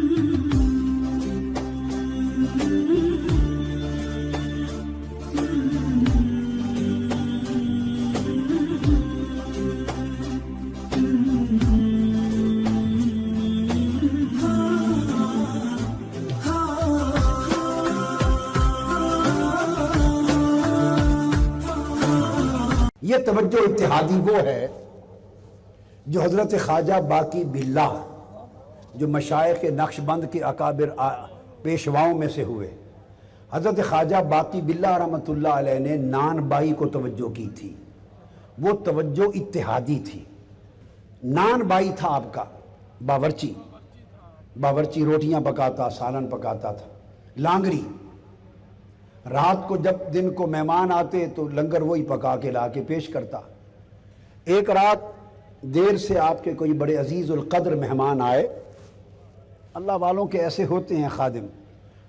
یہ توجہ اتحادی وہ ہے جو حضرت خواجہ باقی باللہ جو مشائخ نقش بند کے اکابر پیشواؤں میں سے ہوئے، حضرت خواجہ باقی باللہ رحمۃ اللہ علیہ نے نان بائی کو توجہ کی تھی۔ وہ توجہ اتحادی تھی۔ نان بائی تھا آپ کا باورچی روٹیاں پکاتا، سالن پکاتا تھا، لانگری۔ رات کو جب دن کو مہمان آتے تو لنگر وہی پکا کے لا کے پیش کرتا۔ ایک رات دیر سے آپ کے کوئی بڑے عزیز القدر مہمان آئے۔ اللہ والوں کے ایسے ہوتے ہیں خادم۔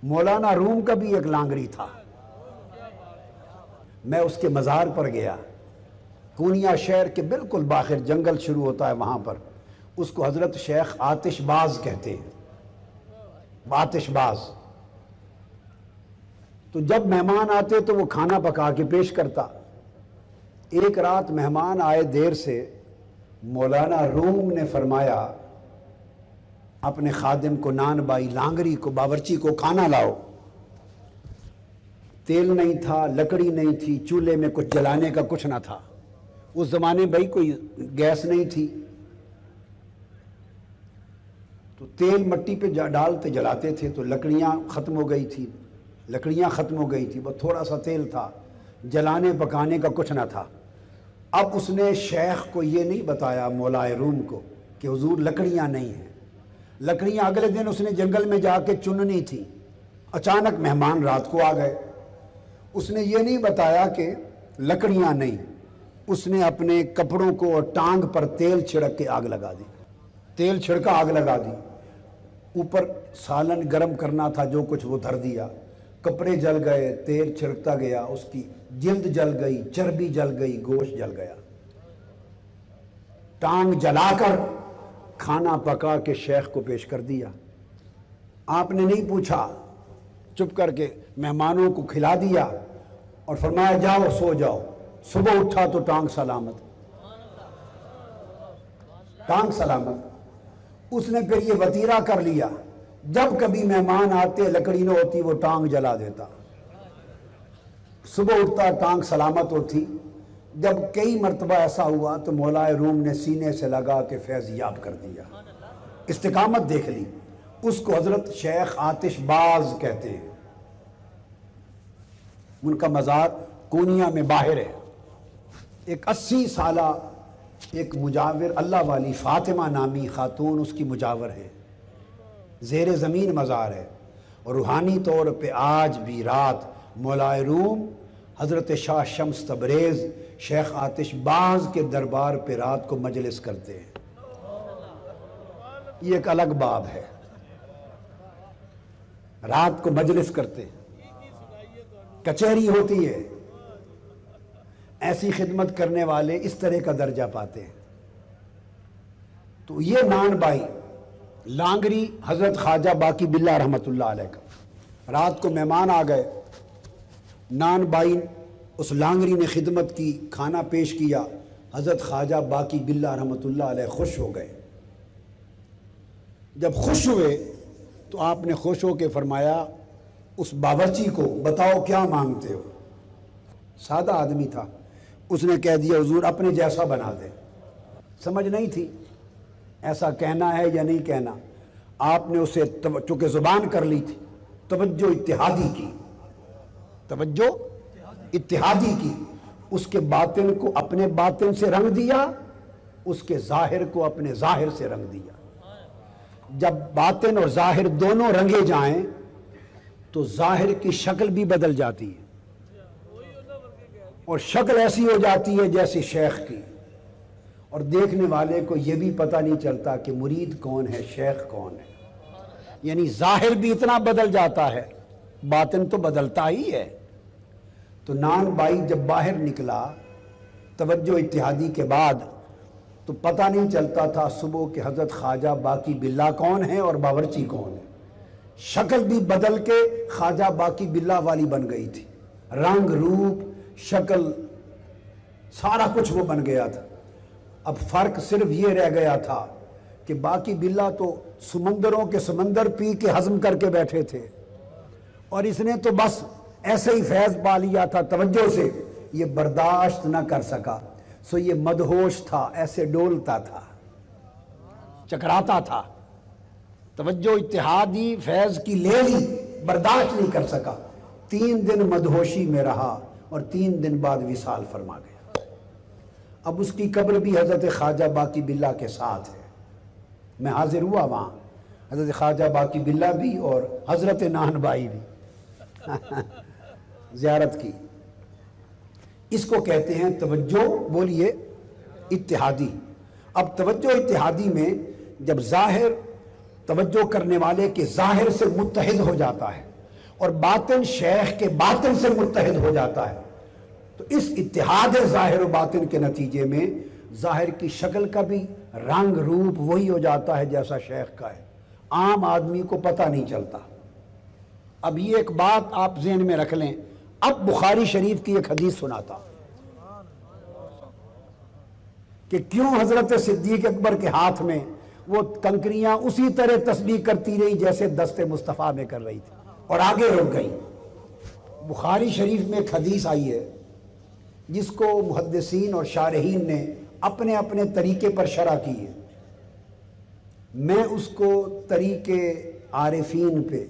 مولانا روم کا بھی ایک لانگری تھا۔ میں اس کے مزار پر گیا، کونیا شہر کے بالکل باخر جنگل شروع ہوتا ہے وہاں پر۔ اس کو حضرت شیخ آتش باز کہتے ہیں، آتش باز۔ تو جب مہمان آتے تو وہ کھانا پکا کے پیش کرتا۔ ایک رات مہمان آئے دیر سے، مولانا روم نے فرمایا اپنے خادم کو، نان بائی لانگری کو، باورچی کو کھانا لاؤ۔ تیل نہیں تھا، لکڑی نہیں تھی، چولہے میں کچھ جلانے کا کچھ نہ تھا۔ اس زمانے بھائی کوئی گیس نہیں تھی، تو تیل مٹی پہ ڈالتے جلاتے تھے، تو لکڑیاں ختم ہو گئی تھی، وہ تھوڑا سا تیل تھا، جلانے پکانے کا کچھ نہ تھا۔ اب اس نے شیخ کو یہ نہیں بتایا، مولائے روم کو، کہ حضور لکڑیاں نہیں ہیں۔ لکڑیاں اگلے دن اس نے جنگل میں جا کے چننی تھی۔ اچانک مہمان رات کو آ گئے، اس نے یہ نہیں بتایا کہ لکڑیاں نہیں۔ اس نے اپنے کپڑوں کو اور ٹانگ پر تیل چھڑک کے آگ لگا دی، تیل چھڑکا آگ لگا دی۔ اوپر سالن گرم کرنا تھا، جو کچھ وہ دھر دیا، کپڑے جل گئے، تیل چھڑکتا گیا، اس کی جلد جل گئی، چربی جل گئی، گوشت جل گیا۔ ٹانگ جلا کر کھانا پکا کے شیخ کو پیش کر دیا۔ آپ نے نہیں پوچھا، چپ کر کے مہمانوں کو کھلا دیا اور فرمایا جاؤ سو جاؤ۔ صبح اٹھا تو ٹانگ سلامت، ٹانگ سلامت۔ اس نے پھر یہ وطیرہ کر لیا، جب کبھی مہمان آتے لکڑی نہ ہوتی وہ ٹانگ جلا دیتا، صبح اٹھتا ٹانگ سلامت ہوتی۔ جب کئی مرتبہ ایسا ہوا تو مولائے روم نے سینے سے لگا کے فیض یاب کر دیا، استقامت دیکھ لی۔ اس کو حضرت شیخ آتش باز کہتے ہیں۔ ان کا مزار کونیا میں باہر ہے۔ ایک 80 سالہ ایک مجاور اللہ والی فاطمہ نامی خاتون اس کی مجاور ہے، زیر زمین مزار ہے۔ اور روحانی طور پہ آج بھی رات مولائے روم حضرت شاہ شمس تبریز شیخ آتش باز کے دربار پہ رات کو مجلس کرتے ہیں۔ یہ ایک الگ باب ہے، رات کو مجلس کرتے ہیں، کچہری ہوتی ہے۔ ایسی خدمت کرنے والے اس طرح کا درجہ پاتے ہیں۔ تو یہ نان بائی لانگری حضرت خواجہ باقی باللہ رحمۃ اللہ علیہ کا۔ رات کو مہمان آ گئے، نان بائی اس لانگری نے خدمت کی، کھانا پیش کیا۔ حضرت خواجہ باقی باللہ رحمۃ اللہ علیہ خوش ہو گئے۔ جب خوش ہوئے تو آپ نے خوش ہو کے فرمایا اس باورچی کو بتاؤ کیا مانگتے ہو۔ سادہ آدمی تھا، اس نے کہہ دیا حضور اپنے جیسا بنا دے۔ سمجھ نہیں تھی ایسا کہنا ہے یا نہیں کہنا۔ آپ نے اسے چونکہ زبان کر لی تھی، توجہ اتحادی کی، توجہ اتحادی کی۔ اس کے باطن کو اپنے باطن سے رنگ دیا، اس کے ظاہر کو اپنے ظاہر سے رنگ دیا۔ جب باطن اور ظاہر دونوں رنگے جائیں تو ظاہر کی شکل بھی بدل جاتی ہے، اور شکل ایسی ہو جاتی ہے جیسی شیخ کی، اور دیکھنے والے کو یہ بھی پتہ نہیں چلتا کہ مرید کون ہے، شیخ کون ہے۔ یعنی ظاہر بھی اتنا بدل جاتا ہے، باطن تو بدلتا ہی ہے۔ تو نان بائی جب باہر نکلا توجہ اتحادی کے بعد، تو تو پتہ نہیں چلتا تھا صبح کہ حضرت خواجہ باقی باللہ کون ہے اور باورچی کون ہے۔ شکل بھی بدل کے خواجہ باقی باللہ والی بن گئی تھی، رنگ روپ شکل سارا کچھ وہ بن گیا تھا۔ اب فرق صرف یہ رہ گیا تھا کہ باقی باللہ تو سمندروں کے سمندر پی کے ہضم کر کے بیٹھے تھے، اور اس نے تو بس ایسے ہی فیض پا لیا تھا توجہ سے، یہ برداشت نہ کر سکا، سو یہ مدہوش تھا، ایسے ڈولتا تھا، چکراتا تھا، توجہ اتحادی فیض کی لے لی، برداشت نہیں کر سکا، 3 دن مدہوشی میں رہا اور 3 دن بعد وصال فرما گیا۔ اب اس کی قبر بھی حضرت خواجہ باقی باللہ کے ساتھ ہے، میں حاضر ہوا وہاں، حضرت خواجہ باقی باللہ بھی اور حضرت نان بھائی بھی زیارت کی۔ اس کو کہتے ہیں توجہ، بولیے، اتحادی۔ اب توجہ اتحادی میں جب ظاہر توجہ کرنے والے کے ظاہر سے متحد ہو جاتا ہے اور باطن شیخ کے باطن سے متحد ہو جاتا ہے، تو اس اتحاد ظاہر و باطن کے نتیجے میں ظاہر کی شکل کا بھی رنگ روپ وہی ہو جاتا ہے جیسا شیخ کا ہے، عام آدمی کو پتہ نہیں چلتا۔ اب یہ ایک بات آپ ذہن میں رکھ لیں، اب بخاری شریف کی ایک حدیث سناتا کہ کیوں حضرت صدیق اکبر کے ہاتھ میں وہ کنکریاں اسی طرح تسبیح کرتی رہی جیسے دست مصطفیٰ میں کر رہی تھی اور آگے رک گئی۔ بخاری شریف میں ایک حدیث آئی ہے جس کو محدثین اور شارحین نے اپنے اپنے طریقے پر شرح کی ہے، میں اس کو طریقے عارفین پہ،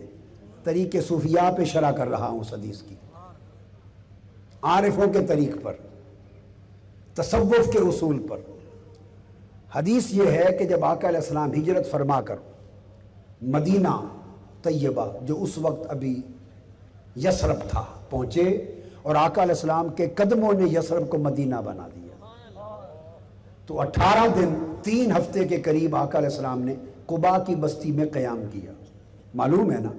طریقے صوفیاء پہ شرح کر رہا ہوں اس حدیث کی، عارفوں کے طریق پر، تصوف کے اصول پر۔ حدیث یہ ہے کہ جب آقا علیہ السلام ہجرت فرما کر مدینہ طیبہ، جو اس وقت ابھی یثرب تھا، پہنچے، اور آقا علیہ السلام کے قدموں نے یثرب کو مدینہ بنا دیا، تو 18 دن 3 ہفتے کے قریب آقا علیہ السلام نے قباء کی بستی میں قیام کیا، معلوم ہے نا۔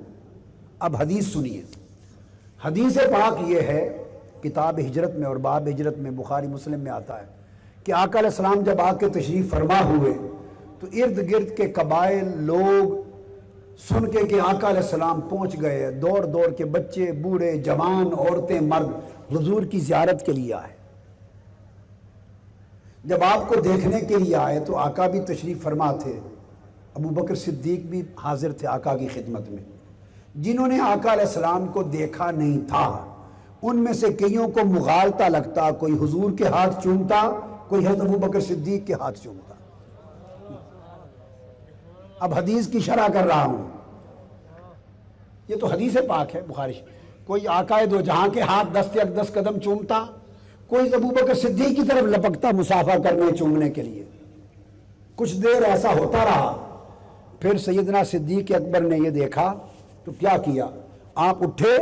اب حدیث سنیے، حدیث پاک یہ ہے کتاب ہجرت میں اور باب ہجرت میں، بخاری مسلم میں آتا ہے کہ آقا علیہ السلام جب آ کے تشریف فرما ہوئے تو ارد گرد کے قبائل لوگ سن کے کہ آقا علیہ السلام پہنچ گئے، دوڑ دوڑ کے بچے بوڑھے جوان عورتیں مرد حضور کی زیارت کے لیے آئے۔ جب آپ کو دیکھنے کے لیے آئے تو آقا بھی تشریف فرما تھے، ابو بکر صدیق بھی حاضر تھے آقا کی خدمت میں۔ جنہوں نے آقا علیہ السلام کو دیکھا نہیں تھا ان میں سے کئیوں کو مغالطہ لگتا، کوئی حضور کے ہاتھ چومتا، کوئی حضرت ابو بکر صدیق کے ہاتھ چومتا۔ اب حدیث کی شرح کر رہا ہوں، یہ تو حدیث پاک ہے بخاری، کوئی آقا دو جہاں کے ہاتھ دست اقدس قدم چومتا، کوئی ابو بکر صدیق کی طرف لپکتا مسافہ کرنے چومنے کے لیے۔ کچھ دیر ایسا ہوتا رہا، پھر سیدنا صدیق اکبر نے یہ دیکھا تو کیا کیا، آپ اٹھے،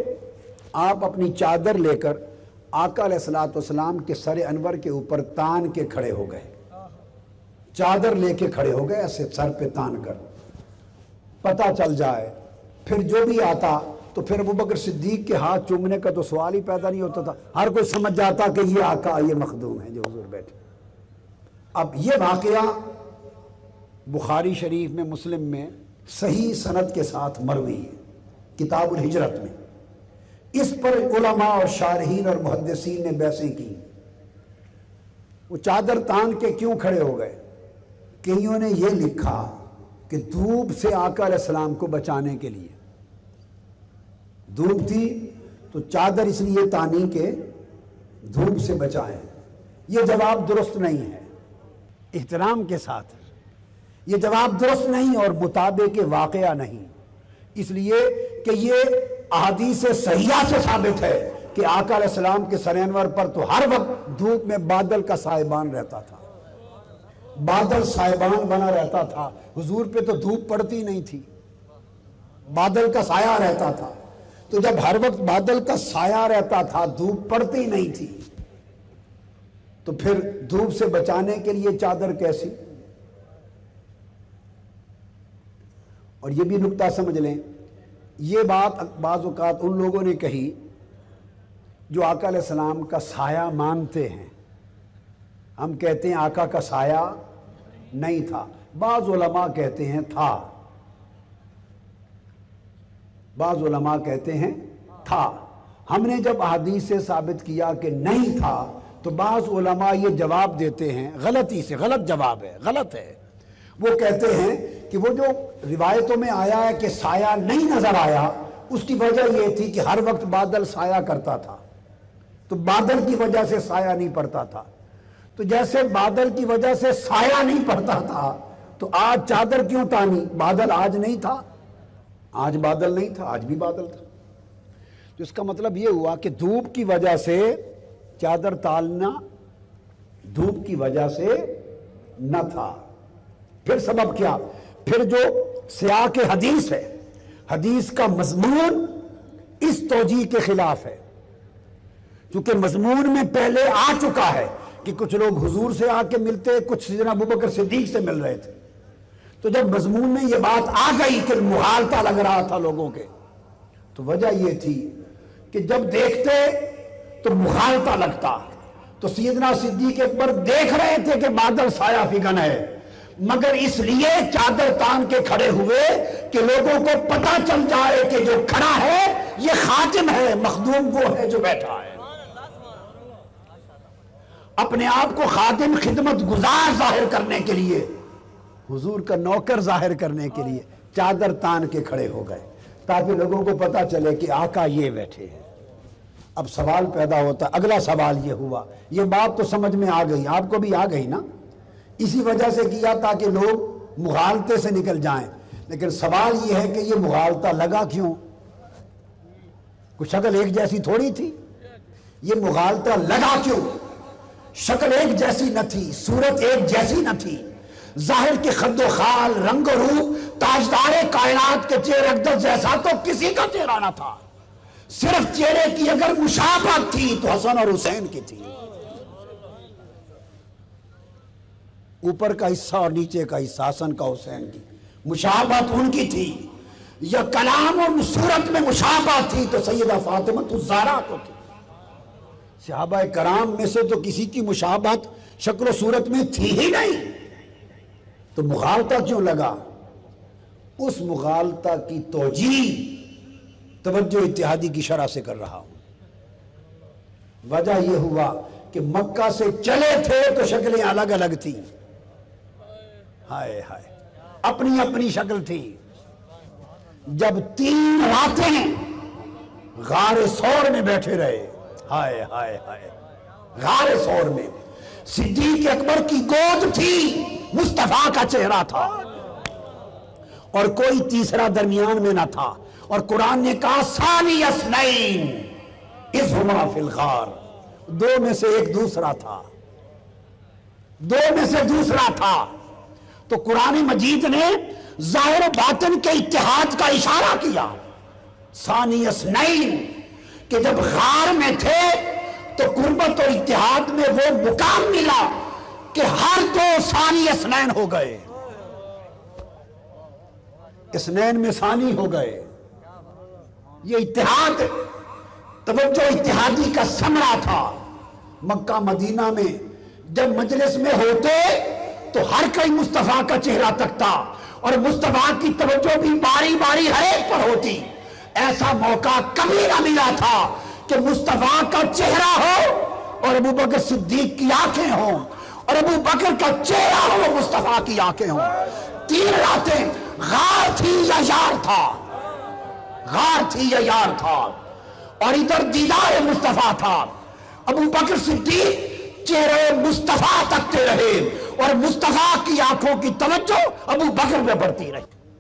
آپ اپنی چادر لے کر آقا علیہ السلام کے سر انور کے اوپر تان کے کھڑے ہو گئے، چادر لے کے کھڑے ہو گئے ایسے سر پہ تان کر، پتہ چل جائے۔ پھر جو بھی آتا تو پھر ابو بکر صدیق کے ہاتھ چومنے کا تو سوال ہی پیدا نہیں ہوتا تھا، ہر کوئی سمجھ جاتا کہ یہ آقا، یہ مخدوم ہے جو حضور بیٹھے۔ اب یہ واقعہ بخاری شریف میں، مسلم میں صحیح سند کے ساتھ مروی ہے کتاب الہجرت میں۔ اس پر علماء اور شارحین اور محدثین نے بحثیں کی، وہ چادر تان کے کیوں کھڑے ہو گئے؟ کئیوں نے یہ لکھا کہ دھوپ سے آقا علیہ السلام کو بچانے کے لیے، دھوپ تھی تو چادر اس لیے تانی کے دھوپ سے بچائیں۔ یہ جواب درست نہیں ہے، احترام کے ساتھ یہ جواب درست نہیں اور مطابق واقعہ نہیں، اس لیے کہ یہ احادیث صحیحہ سے ثابت ہے کہ آقا علیہ السلام کے سر انور پر تو ہر وقت دھوپ میں بادل کا سائبان رہتا تھا، بادل سائبان بنا رہتا تھا، حضور پہ تو دھوپ پڑتی نہیں تھی، بادل کا سایہ رہتا تھا۔ تو جب ہر وقت بادل کا سایہ رہتا تھا، دھوپ پڑتی نہیں تھی، تو پھر دھوپ سے بچانے کے لیے چادر کیسی؟ اور یہ بھی نکتہ سمجھ لیں، یہ بات بعض اوقات ان لوگوں نے کہی جو آقا علیہ السلام کا سایہ مانتے ہیں۔ ہم کہتے ہیں آقا کا سایہ نہیں تھا، بعض علماء کہتے ہیں تھا، بعض علماء کہتے ہیں تھا۔ ہم نے جب احادیث سے ثابت کیا کہ نہیں تھا تو بعض علماء یہ جواب دیتے ہیں غلطی سے، غلط جواب ہے، غلط ہے، وہ کہتے ہیں کہ وہ جو روایتوں میں آیا ہے کہ سایہ نہیں نظر آیا، اس کی وجہ یہ تھی کہ ہر وقت بادل سایہ کرتا تھا، تو بادل کی وجہ سے سایہ نہیں پڑتا تھا۔ تو جیسے بادل کی وجہ سے سایہ نہیں پڑتا تھا تو آج چادر کیوں تانی؟ بادل آج نہیں تھا، آج بادل نہیں تھا، آج بھی بادل تھا۔ تو اس کا مطلب یہ ہوا کہ دھوپ کی وجہ سے چادر تالنا دھوپ کی وجہ سے نہ تھا۔ پھر سبب کیا؟ پھر جو سیاق حدیث ہے، حدیث کا مضمون اس توجیہ کے خلاف ہے، کیونکہ مضمون میں پہلے آ چکا ہے کہ کچھ لوگ حضور سے آ کے ملتے، کچھ سیدنا ابوبکر صدیق سے مل رہے تھے۔ تو جب مضمون میں یہ بات آ گئی کہ مغالطہ لگ رہا تھا لوگوں کے، تو وجہ یہ تھی کہ جب دیکھتے تو مغالطہ لگتا۔ تو سیدنا صدیق اکبر دیکھ رہے تھے کہ بادل سایہ فگن ہے، مگر اس لیے چادر تان کے کھڑے ہوئے کہ لوگوں کو پتہ چل جائے کہ جو کھڑا ہے یہ خادم ہے، مخدوم وہ ہے جو بیٹھا ہے، اپنے آپ کو خادم خدمت گزار ظاہر کرنے کے لیے، حضور کا نوکر ظاہر کرنے کے لیے چادر تان کے کھڑے ہو گئے تاکہ لوگوں کو پتہ چلے کہ آقا یہ بیٹھے ہیں۔ اب سوال پیدا ہوتا، اگلا سوال یہ ہوا، یہ بات تو سمجھ میں آ گئی، آپ کو بھی آ گئی نا، اسی وجہ سے کیا تاکہ لوگ مغالطے سے نکل جائیں، لیکن سوال یہ ہے کہ یہ مغالطہ لگا کیوں؟ کوئی شکل ایک جیسی تھوڑی تھی، یہ مغالطہ لگا کیوں؟ شکل ایک جیسی نہ تھی، صورت ایک جیسی نہ تھی، ظاہر کے خد و خال، رنگ و روح تاجدار کائنات کے چہرے اقدس جیسا تو کسی کا چہرہ نہ تھا، صرف چہرے کی اگر مشابہت تھی تو حسن اور حسین کی تھی، اوپر کا حصہ اور نیچے کا حصہ حسن کا حسین کی مشابہت ان کی تھی، یا کلام اور صورت میں مشابہت تھی تو سیدہ فاطمہ الزہرا کو تھی۔ صحابہ کرام میں سے تو کسی کی مشابہت شکل و صورت میں تھی ہی نہیں، تو مغالطہ کیوں لگا؟ اس مغالطہ کی توجیہ توجہ اتحادی کی شرح سے کر رہا ہوں۔ وجہ یہ ہوا کہ مکہ سے چلے تھے تو شکلیں الگ الگ تھیں، ہائے ہائے، اپنی اپنی شکل تھی۔ جب 3 راتیں غار ثور میں بیٹھے رہے، ہائے ہائے ہائے، غار ثور میں صدیق اکبر کی گود تھی، مصطفیٰ کا چہرہ تھا اور کوئی تیسرا درمیان میں نہ تھا، اور قرآن نے کہا ثانی اثنین اذ ہما فی الغار، 2 میں سے ایک دوسرا تھا، 2 میں سے دوسرا تھا۔ تو قرآن مجید نے ظاہر و باطن کے اتحاد کا اشارہ کیا، ثانی اثنین، کہ جب غار میں تھے تو قربت اور اتحاد میں وہ مقام ملا کہ ہر 2 ثانی اثنین ہو گئے، اثنین میں ثانی ہو گئے۔ یہ اتحاد توجہ اتحادی کا ثمرہ تھا۔ مکہ مدینہ میں جب مجلس میں ہوتے تو ہر کوئی مصطفیٰ کا چہرہ تکتا اور مصطفیٰ کی توجہ بھی باری باری ہر ایک پر ہوتی۔ ایسا موقع کبھی نہ ملا تھا کہ مصطفیٰ کا چہرہ ہو اور ابوبکر صدیق کی آنکھیں ہوں، اور ابوبکر کا چہرہ ہو مصطفیٰ کی آنکھیں ہوں۔ 3 راتیں غار تھی یا یار تھا، غار تھی یا یار تھا، اور ادھر دیدار مصطفیٰ تھا۔ ابوبکر صدیق چہرے مصطفیٰ تکتے رہے اور مصطفیٰ کی آنکھوں کی توجہ ابوبکر میں بڑھتی رہی۔